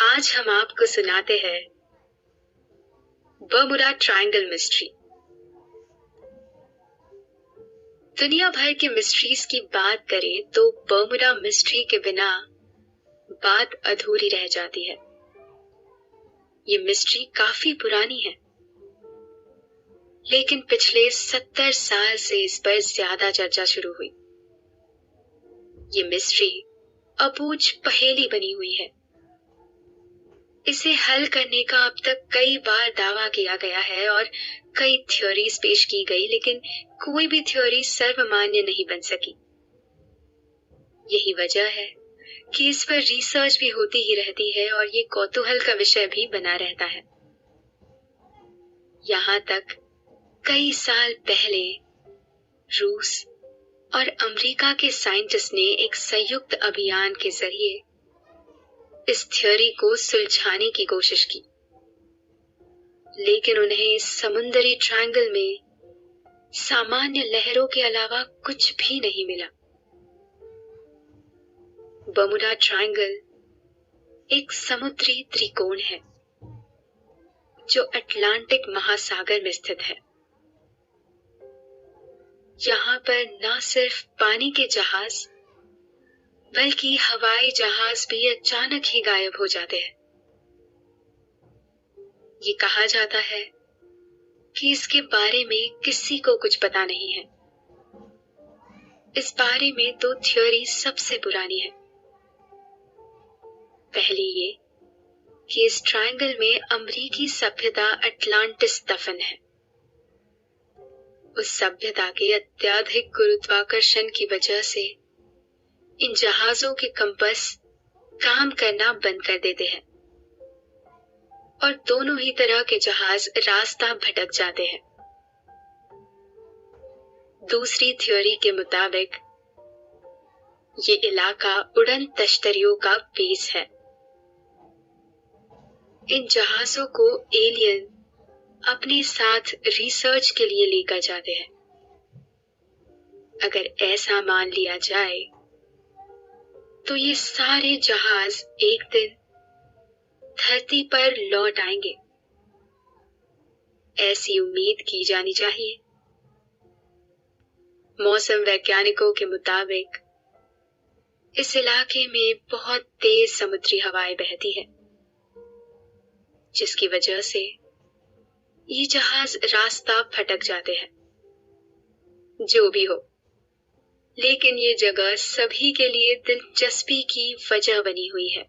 आज हम आपको सुनाते हैं बर्मुडा ट्रायंगल मिस्ट्री। दुनिया भर के मिस्ट्रीज की बात करें तो बर्मुडा मिस्ट्री के बिना बात अधूरी रह जाती है। ये मिस्ट्री काफी पुरानी है, लेकिन पिछले 70 साल से इस पर ज्यादा चर्चा शुरू हुई। ये मिस्ट्री अबूझ पहेली बनी हुई है। इसे हल करने का अब तक कई बार दावा किया गया है और कई थ्योरीज पेश की गई, लेकिन कोई भी थ्योरी सर्वमान्य नहीं बन सकी। यही वजह है कि इस पर रिसर्च भी होती ही रहती है और ये कौतूहल का विषय भी बना रहता है। यहाँ तक कई साल पहले रूस और अमेरिका के साइंटिस्ट ने एक संयुक्त अभियान के जरिए इस थ्योरी को सुलझाने की कोशिश की, लेकिन उन्हें इस समुद्री ट्रायंगल में सामान्य लहरों के अलावा कुछ भी नहीं मिला। बर्मुडा ट्रायंगल एक समुद्री त्रिकोण है जो अटलांटिक महासागर में स्थित है। यहाँ पर न सिर्फ पानी के जहाज बल्कि हवाई जहाज भी अचानक ही गायब हो जाते हैं। ये कहा जाता है कि इसके बारे में किसी को कुछ पता नहीं है। इस बारे में दो थ्योरी सबसे पुरानी है। पहली ये कि इस ट्रायंगल में अमेरिकी सभ्यता अटलांटिस दफन है। उस सभ्यता के अत्यधिक गुरुत्वाकर्षण की वजह से इन जहाजों के कंपास काम करना बंद कर देते हैं और दोनों ही तरह के जहाज रास्ता भटक जाते हैं। दूसरी थ्योरी के मुताबिक ये इलाका उड़न तश्तरियों का बेस है। इन जहाजों को एलियन अपने साथ रिसर्च के लिए लेकर जाते हैं। अगर ऐसा मान लिया जाए तो ये सारे जहाज एक दिन धरती पर लौट आएंगे, ऐसी उम्मीद की जानी चाहिए। मौसम वैज्ञानिकों के मुताबिक इस इलाके में बहुत तेज समुद्री हवाएं बहती है, जिसकी वजह से ये जहाज रास्ता भटक जाते हैं। जो भी हो, लेकिन ये जगह सभी के लिए दिलचस्पी की वजह बनी हुई है।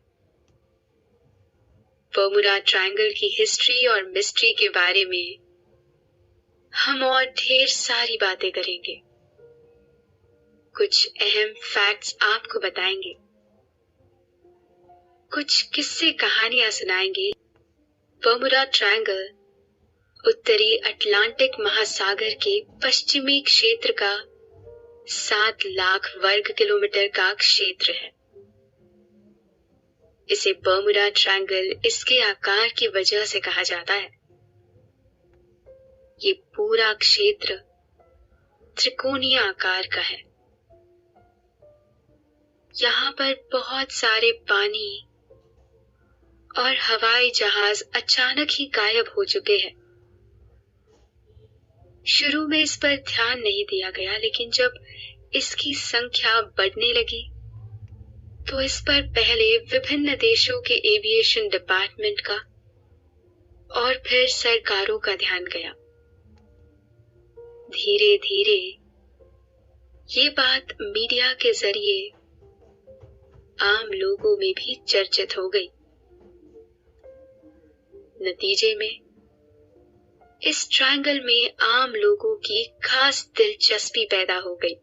बर्मुडा ट्रायंगल की हिस्ट्री और मिस्ट्री के बारे में हम और ढेर सारी बातें करेंगे। कुछ अहम फैक्ट्स आपको बताएंगे, कुछ किस्से कहानियां सुनाएंगे। बर्मुडा ट्रायंगल उत्तरी अटलांटिक महासागर के पश्चिमी क्षेत्र का 7 लाख वर्ग किलोमीटर का क्षेत्र है। इसे बर्मुडा ट्रायंगल इसके आकार की वजह से कहा जाता है। ये पूरा क्षेत्र त्रिकोणीय आकार का है। यहाँ पर बहुत सारे पानी और हवाई जहाज अचानक ही गायब हो चुके हैं। शुरू में इस पर ध्यान नहीं दिया गया, लेकिन जब इसकी संख्या बढ़ने लगी तो इस पर पहले विभिन्न देशों के एविएशन डिपार्टमेंट का और फिर सरकारों का ध्यान गया। धीरे धीरे ये बात मीडिया के जरिए आम लोगों में भी चर्चित हो गई। नतीजे में इस ट्रायंगल में आम लोगों की खास दिलचस्पी पैदा हो गई।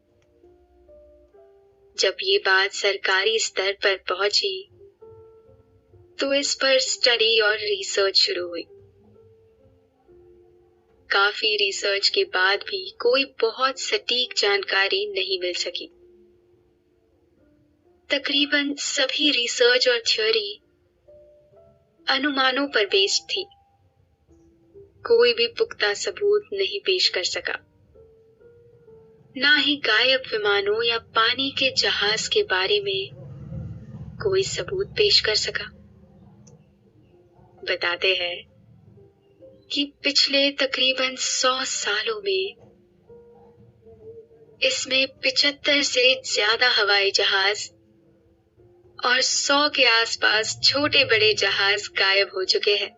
जब ये बात सरकारी स्तर पर पहुंची तो इस पर स्टडी और रिसर्च शुरू हुई। काफी रिसर्च के बाद भी कोई बहुत सटीक जानकारी नहीं मिल सकी। तकरीबन सभी रिसर्च और थ्योरी अनुमानों पर बेस्ड थी। कोई भी पुख्ता सबूत नहीं पेश कर सका। ना ही गायब विमानों या पानी के जहाज के बारे में कोई सबूत पेश कर सका। बताते हैं कि पिछले तकरीबन 100 सालों में इसमें 75 से ज्यादा हवाई जहाज और 100 के आसपास छोटे बड़े जहाज गायब हो चुके हैं।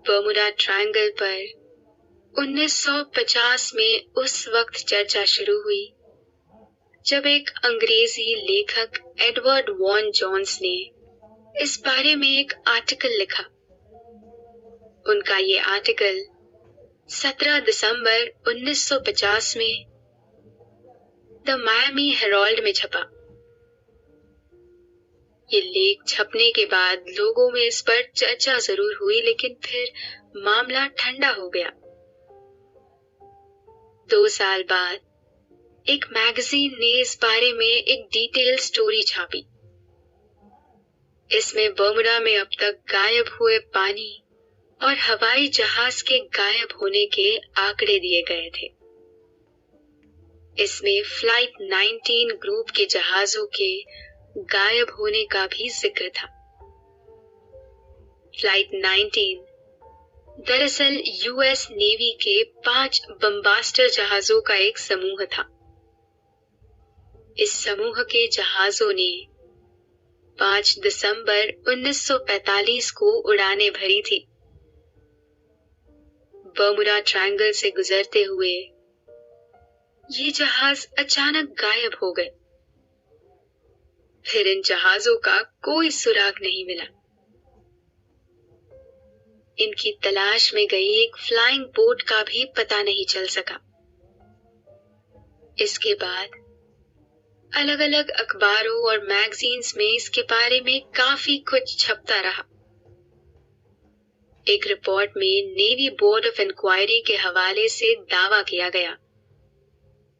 बर्मुडा ट्रायंगल पर 1950 में उस वक्त चर्चा शुरू हुई जब एक अंग्रेजी लेखक एडवर्ड वॉन जोन्स ने इस बारे में एक आर्टिकल लिखा। उनका ये आर्टिकल 17 दिसंबर 1950 में द मायामी हेराल्ड में छपा। ये लेख छपने के बाद लोगों में इस पर चर्चा जरूर हुई, लेकिन फिर मामला ठंडा हो गया। 2 साल बाद एक मैगजीन ने इस बारे में एक डिटेल स्टोरी छापी। इसमें बर्मुडा में अब तक गायब हुए पानी और हवाई जहाज के गायब होने के आंकड़े दिए गए थे। इसमें फ्लाइट 19 ग्रुप के जहाजों के गायब होने का भी जिक्र था। फ्लाइट 19 दरअसल यूएस नेवी के 5 बम्बास्टर जहाजों का एक समूह था। इस समूह के जहाजों ने 5 दिसंबर 1945 को उड़ानें भरी थी। बर्मुडा ट्रायंगल से गुजरते हुए ये जहाज अचानक गायब हो गए। फिर इन जहाजों का कोई सुराग नहीं मिला। इनकी तलाश में गई एक फ्लाइंग बोट का भी पता नहीं चल सका। इसके बाद अलग अलग अखबारों और मैगजीन्स में इसके बारे में काफी कुछ छपता रहा। एक रिपोर्ट में नेवी बोर्ड ऑफ इंक्वायरी के हवाले से दावा किया गया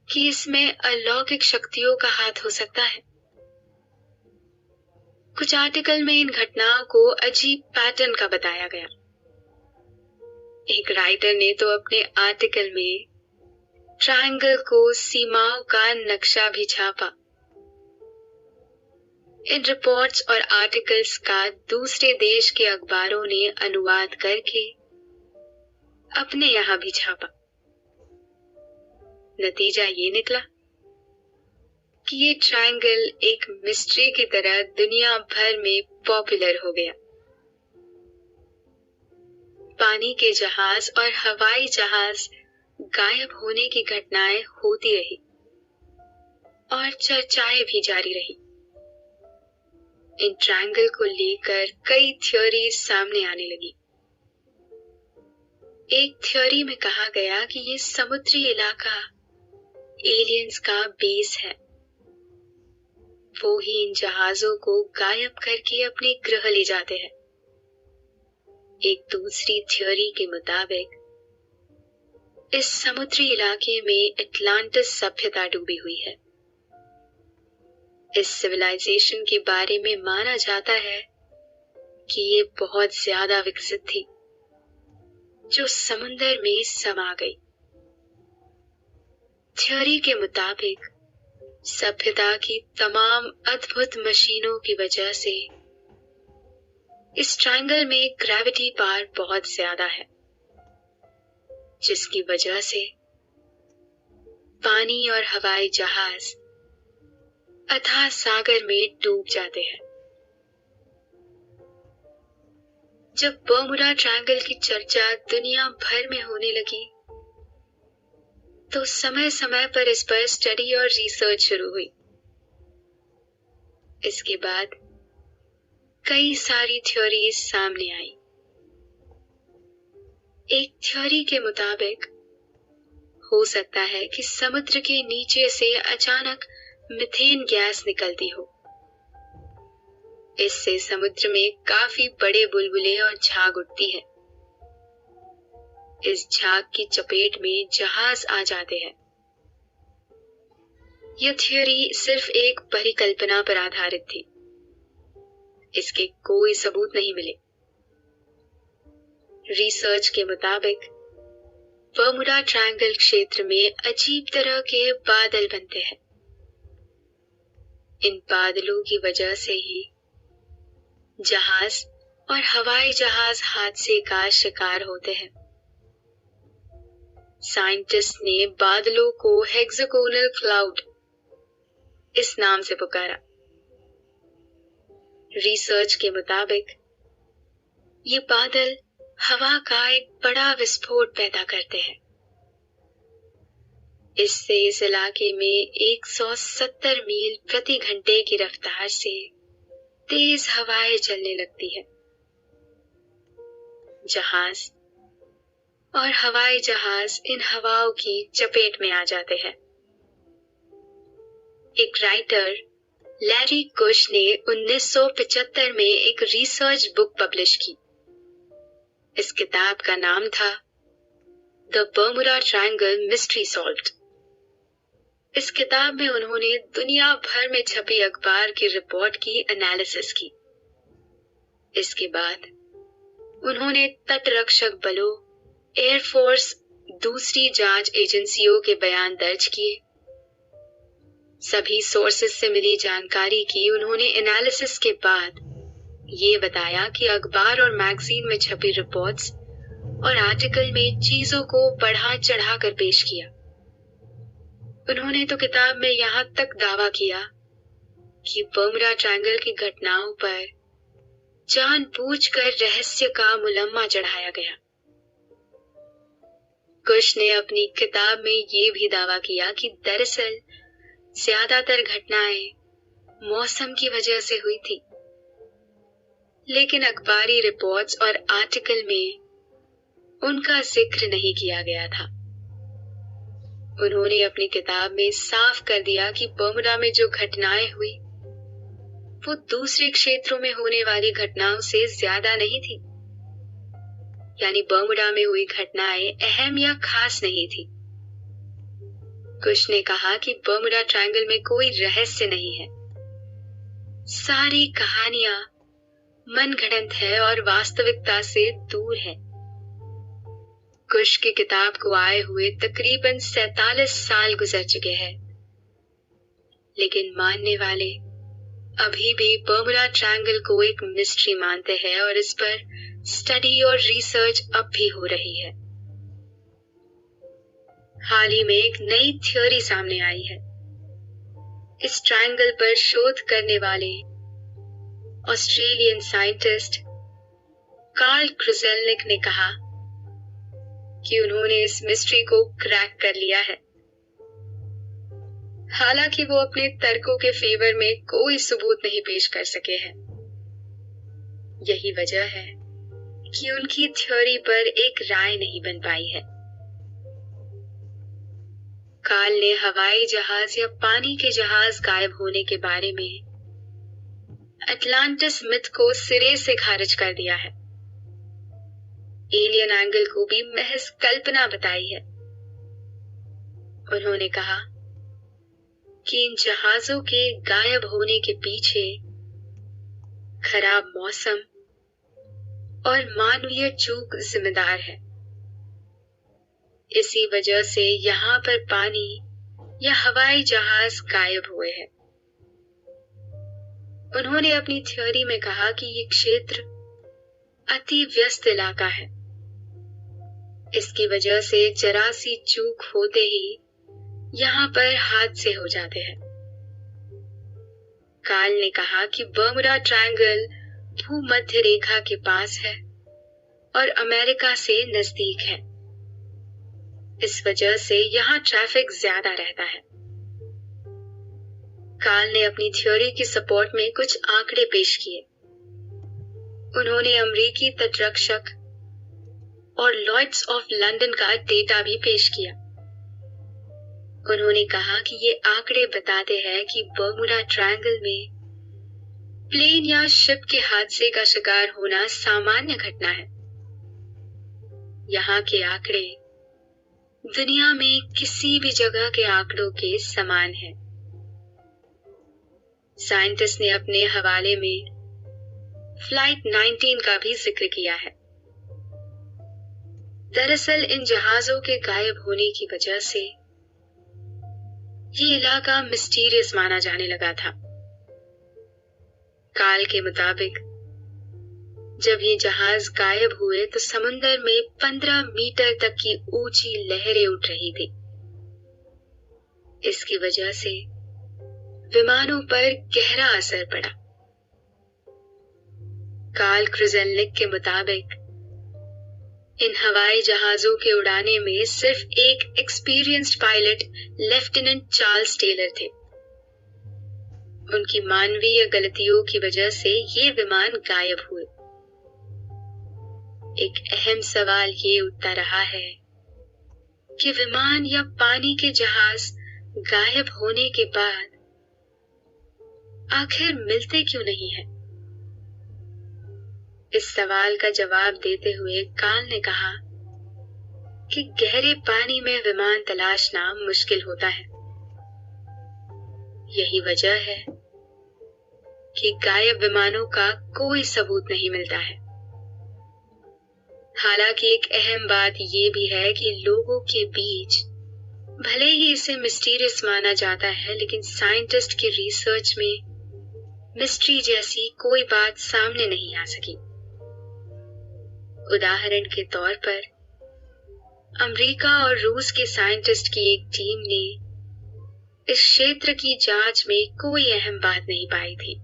कि इसमें अलौकिक शक्तियों का हाथ हो सकता है। कुछ आर्टिकल में इन घटनाओं को अजीब पैटर्न का बताया गया। एक राइटर ने तो अपने आर्टिकल में ट्रायंगल को सीमाओं का नक्शा भी छापा। इन रिपोर्ट्स और आर्टिकल्स का दूसरे देश के अखबारों ने अनुवाद करके अपने यहां भी छापा। नतीजा ये निकला कि ये ट्रायंगल एक मिस्ट्री की तरह दुनिया भर में पॉपुलर हो गया। पानी के जहाज और हवाई जहाज गायब होने की घटनाएं होती रही और चर्चाएं भी जारी रही। इन ट्रायंगल को लेकर कई थ्योरीज सामने आने लगी। एक थ्योरी में कहा गया कि ये समुद्री इलाका एलियंस का बेस है। वो ही इन जहाजों को गायब करके अपने ग्रह ले जाते हैं। एक दूसरी थ्योरी के मुताबिक इस समुद्री इलाके में अटलांटिस सभ्यता डूबी हुई है। इस सिविलाइजेशन के बारे में माना जाता है कि ये बहुत ज्यादा विकसित थी, जो समुंदर में समा गई। थ्योरी के मुताबिक सभ्यता की तमाम अद्भुत मशीनों की वजह से इस ट्रायंगल में ग्रेविटी पावर बहुत ज्यादा है, जिसकी वजह से पानी और हवाई जहाज अथाह सागर में डूब जाते हैं। जब बर्मुडा ट्रायंगल की चर्चा दुनिया भर में होने लगी, तो समय समय पर इस पर स्टडी और रिसर्च शुरू हुई। इसके बाद कई सारी थ्योरीज सामने आई। एक थ्योरी के मुताबिक हो सकता है कि समुद्र के नीचे से अचानक मीथेन गैस निकलती हो। इससे समुद्र में काफी बड़े बुलबुले और झाग उठती है। इस झाग की चपेट में जहाज आ जाते हैं। यह थ्योरी सिर्फ एक परिकल्पना पर आधारित थी। इसके कोई सबूत नहीं मिले। रिसर्च के मुताबिक बर्मुडा ट्रायंगल क्षेत्र में अजीब तरह के बादल बनते हैं। इन बादलों की वजह से ही जहाज और हवाई जहाज हादसे का शिकार होते हैं। साइंटिस्ट ने बादलों को हेक्सागोनल क्लाउड इस नाम से पुकारा। रिसर्च के मुताबिक ये बादल हवा का एक बड़ा विस्फोट पैदा करते हैं। इससे इस इलाके में 170 मील प्रति घंटे की रफ्तार से तेज हवाएं चलने लगती है। जहाज और हवाई जहाज इन हवाओं की चपेट में आ जाते हैं। एक राइटर लैरी कुश ने 1975 में एक रिसर्च बुक पब्लिश की। इस किताब का नाम था the Bermuda triangle mystery solved. इस किताब में उन्होंने दुनिया भर में छपी अखबार की रिपोर्ट की एनालिसिस की। इसके बाद उन्होंने तटरक्षक बलों, एयरफोर्स, दूसरी जांच एजेंसियों के बयान दर्ज किए। सभी सोर्सेस से मिली जानकारी की उन्होंने एनालिसिस के बाद ये बताया कि अखबार और मैगजीन में छपी रिपोर्ट्स और आर्टिकल में चीजों को बढ़ा चढ़ा कर पेश किया। उन्होंने तो किताब में यहाँ तक दावा किया कि बर्मुडा ट्रायंगल की घटनाओं पर जानबूझकर रहस्य का मुलम्मा चढ़ाया गया। कुश ने अपनी किताब में ये भी दावा किया कि दरअसल ज्यादातर घटनाएं मौसम की वजह से हुई थी, लेकिन अखबारी रिपोर्ट्स और आर्टिकल में उनका जिक्र नहीं किया गया था। उन्होंने अपनी किताब में साफ कर दिया कि बर्मुडा में जो घटनाएं हुई वो दूसरे क्षेत्रों में होने वाली घटनाओं से ज्यादा नहीं थी। यानी बर्मुडा में हुई घटनाएं अहम या खास नहीं थी। कुश ने कहा कि बर्मुडा ट्रायंगल में कोई रहस्य नहीं है। सारी कहानियां मनगढ़ंत है और वास्तविकता से दूर है। कुश की किताब को आए हुए तकरीबन 47 साल गुजर चुके हैं, लेकिन मानने वाले अभी भी बर्मुडा ट्रायंगल को एक मिस्ट्री मानते हैं और इस पर स्टडी और रिसर्च अब भी हो रही है। हाल ही में एक नई थ्योरी सामने आई है। इस ट्रायंगल पर शोध करने वाले ऑस्ट्रेलियन साइंटिस्ट कार्ल क्रुजेलनिक ने कहा कि उन्होंने इस मिस्ट्री को क्रैक कर लिया है। हालांकि वो अपने तर्कों के फेवर में कोई सबूत नहीं पेश कर सके हैं। यही वजह है कि उनकी थ्योरी पर एक राय नहीं बन पाई है। कार्ल ने हवाई जहाज या पानी के जहाज गायब होने के बारे में अटलांटिस मिथ को सिरे से खारिज कर दिया है। एलियन एंगल को भी महज कल्पना बताई है। उन्होंने कहा कि इन जहाजों के गायब होने के पीछे खराब मौसम और मानवीय चूक जिम्मेदार है। इसी वजह से यहाँ पर पानी या हवाई जहाज गायब हुए हैं। उन्होंने अपनी थ्योरी में कहा कि ये क्षेत्र अति व्यस्त इलाका है। इसकी वजह से जरा सी चूक होते ही यहाँ पर हादसे हो जाते हैं। कार्ल ने कहा कि बर्मुडा ट्रायंगल भूमध्य रेखा के पास है और अमेरिका से नजदीक है। इस वजह से यहाँ ट्रैफिक ज्यादा रहता है। कार्ल ने अपनी थ्योरी की सपोर्ट में कुछ आंकड़े पेश किए। उन्होंने अमेरिकी तटरक्षक और लॉयड्स ऑफ लंदन का डेटा भी पेश किया। उन्होंने कहा कि ये आंकड़े बताते हैं कि बर्मुडा ट्रायंगल में प्लेन या शिप के हादसे का शिकार होना सामान्य घटना है। यहाँ के आंकड़े दुनिया में किसी भी जगह के आंकड़ों के समान है। साइंटिस्ट ने अपने हवाले में फ्लाइट 19 का भी जिक्र किया है। दरअसल इन जहाजों के गायब होने की वजह से ये इलाका मिस्टीरियस माना जाने लगा था। कार्ल के मुताबिक जब ये जहाज गायब हुए तो समुंदर में 15 मीटर तक की ऊंची लहरें उठ रही थी। इसकी वजह से विमानों पर गहरा असर पड़ा। कार्ल क्रुज़ेनिक के मुताबिक इन हवाई जहाजों के उड़ाने में सिर्फ एक experienced pilot lieutenant Charles Taylor थे। उनकी मानवीय गलतियों की वजह से ये विमान गायब हुए। एक अहम सवाल ये उठता रहा है कि विमान या पानी के जहाज गायब होने के बाद आखिर मिलते क्यों नहीं है? इस सवाल का जवाब देते हुए कार्ल ने कहा कि गहरे पानी में विमान तलाशना मुश्किल होता है। यही वजह है कि गायब विमानों का कोई सबूत नहीं मिलता है। हालांकि एक अहम बात यह भी है कि लोगों के बीच भले ही इसे मिस्टीरियस माना जाता है, लेकिन साइंटिस्ट की रिसर्च में मिस्ट्री जैसी कोई बात सामने नहीं आ सकी। उदाहरण के तौर पर अमेरिका और रूस के साइंटिस्ट की एक टीम ने इस क्षेत्र की जांच में कोई अहम बात नहीं पाई थी।